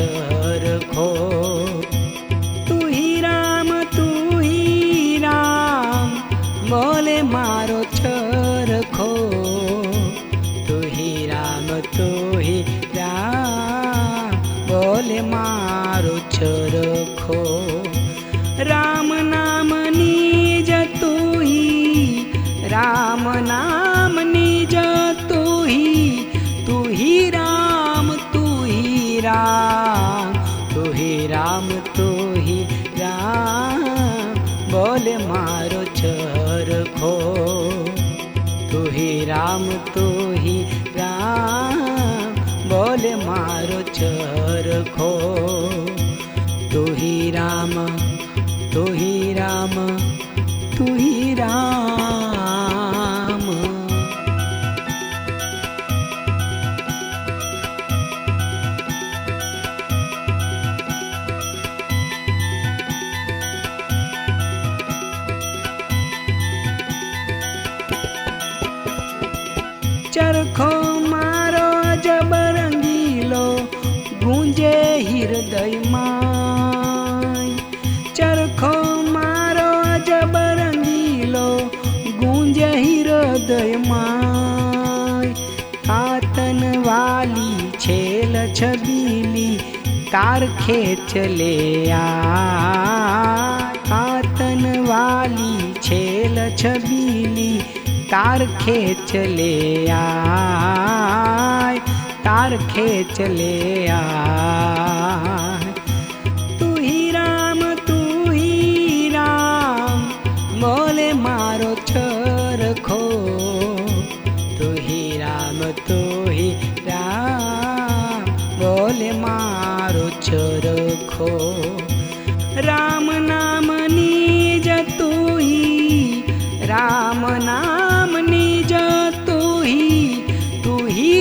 चरखो। तू ही राम बोले मारो चरखो। तू ही राम बोले मारो चरखो। राम नाम निज तू ही, राम नाम निज तू ही राम, तू ही राम, तू ही राम, तू ही राम बोले मारो चरखो। तू ही राम, तू ही राम बोले मारो चरखो। तू ही राम, तू ही राम, तू ही राम। चरखो मारो जब रंगीलो गूंजे हृदय माय। चरखो मारो जब रंगीलो गूंजे हृदय माय। कातन वाली छेल छबीली तार खेच ले आ। कातन वाली छेल छबीली तार खेच ले आय, तार खेच ले आय। तू ही राम बोले मारो चरखो। तू ही राम बोले मारो चरखो। राम नाम निज तू ही, राम नाम निज तू ही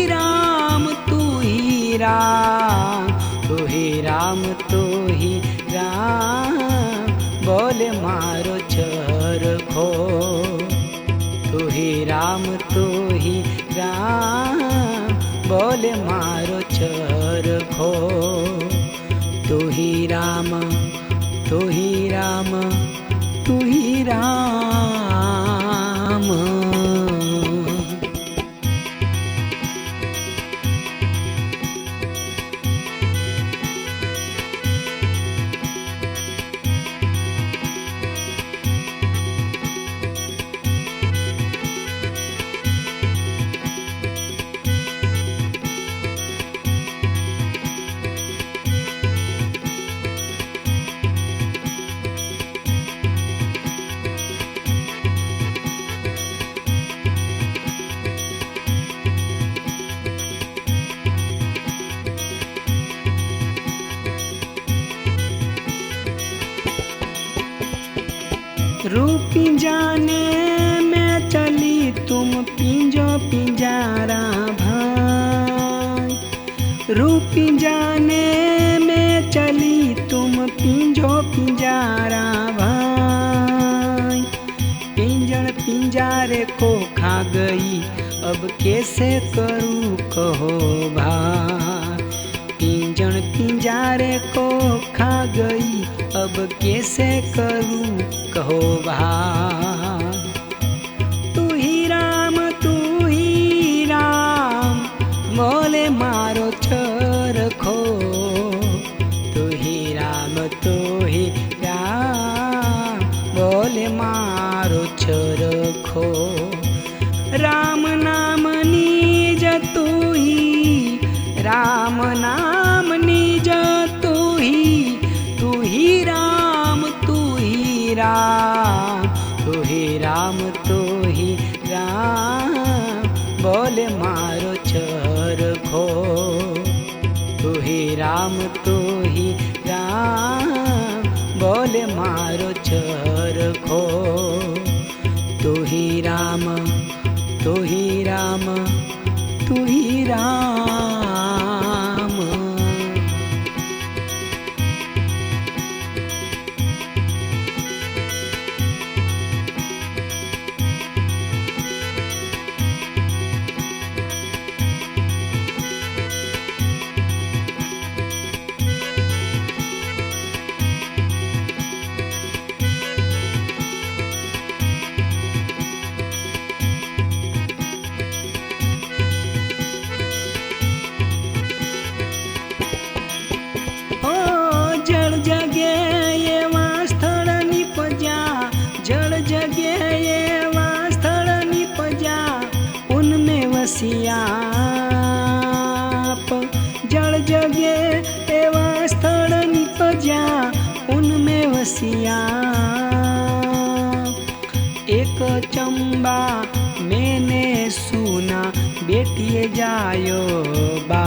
राम, तू ही राम, तू ही राम, तू ही राम बोले मारो चरखो। तू ही राम, तू ही राम बोले मारो चरखो। तू ही राम, तू ही राम, तू ही राम। रूपी जाने में चली तुम पिंजो पिंजारा भाई। रूपी जाने में चली तुम पिंजो पिंजारा भाई। पिंजड़ पिंजारे को खा गई अब कैसे करूँ कहो भाई। पिंजड़ पिंजारे को खा गई अब कैसे करूँ कहो भाई। तू ही राम बोले मारो चरखो। तू ही राम बोले मारो चरखो। राम नाम निज तू ही, राम नाम निज तू ही राम, तू ही राम, तू ही राम, तू ही राम बोले मारो चरखो। तू ही राम, तू ही राम बोले मारो चरखो। तू ही राम, तू ही राम, तू ही राम। बेटिए जायो बा।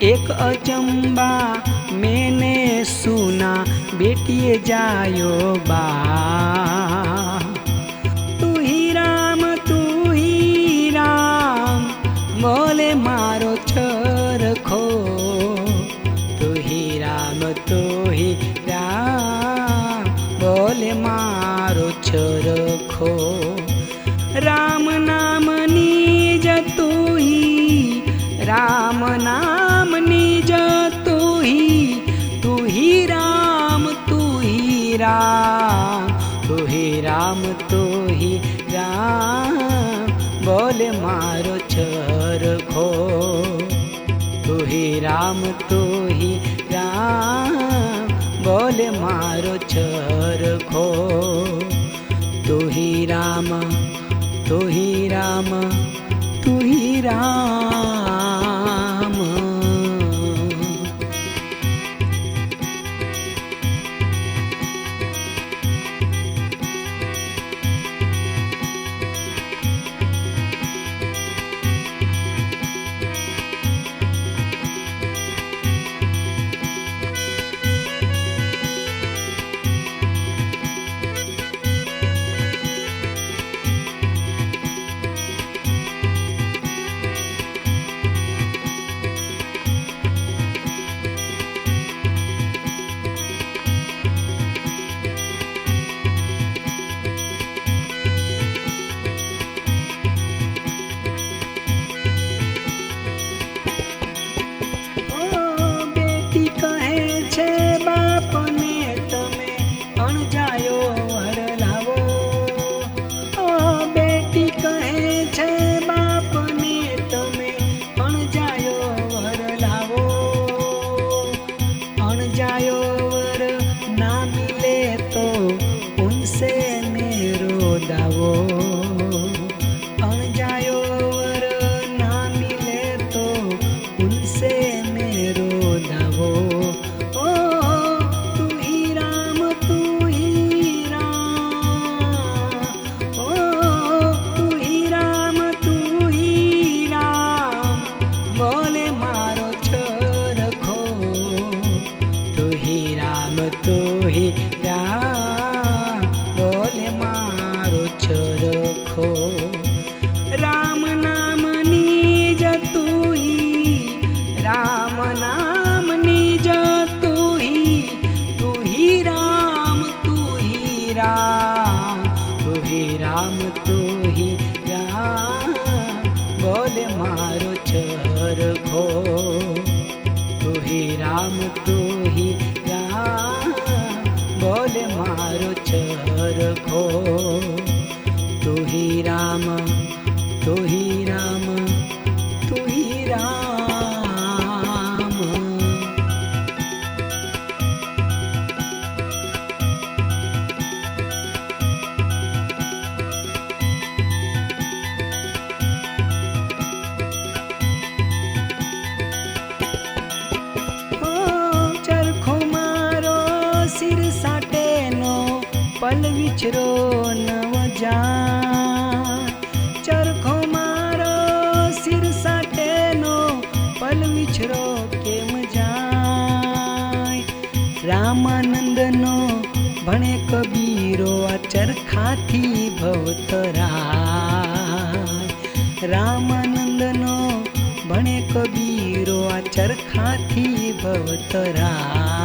एक अचंबा मैंने सुना बेटिए जायो बा। तू ही राम बोले मारो चरखो। तू ही राम बोले मारो चरखो। राम नाम निज तू ही, राम नाम निज तू ही राम, तू ही राम, तू ही राम, तू ही राम बोले मारो चरखो। तू ही राम, तू ही राम बोले मारो चरखो। तू ही राम, तू ही राम, तू ही राम। राम नाम निज तू ही, राम नाम निज तू ही राम, तू ही राम, तू ही राम, तू ही राम बोले मारो चरखो। तू ही राम, तू ही राम बोले मारो चरखो। तू ही राम, तू ही राम, तू ही राम। चरखो मारो सिर साटे नो पल विचरो नव जान। चरखो मारो सिर साटे नो पल विचरो केम जाय। रामानंद नो भणे कबीरो आ चरखाथी भवतराय। रामानंद नो भणे कबीरो आ चरखाथी भवतराय।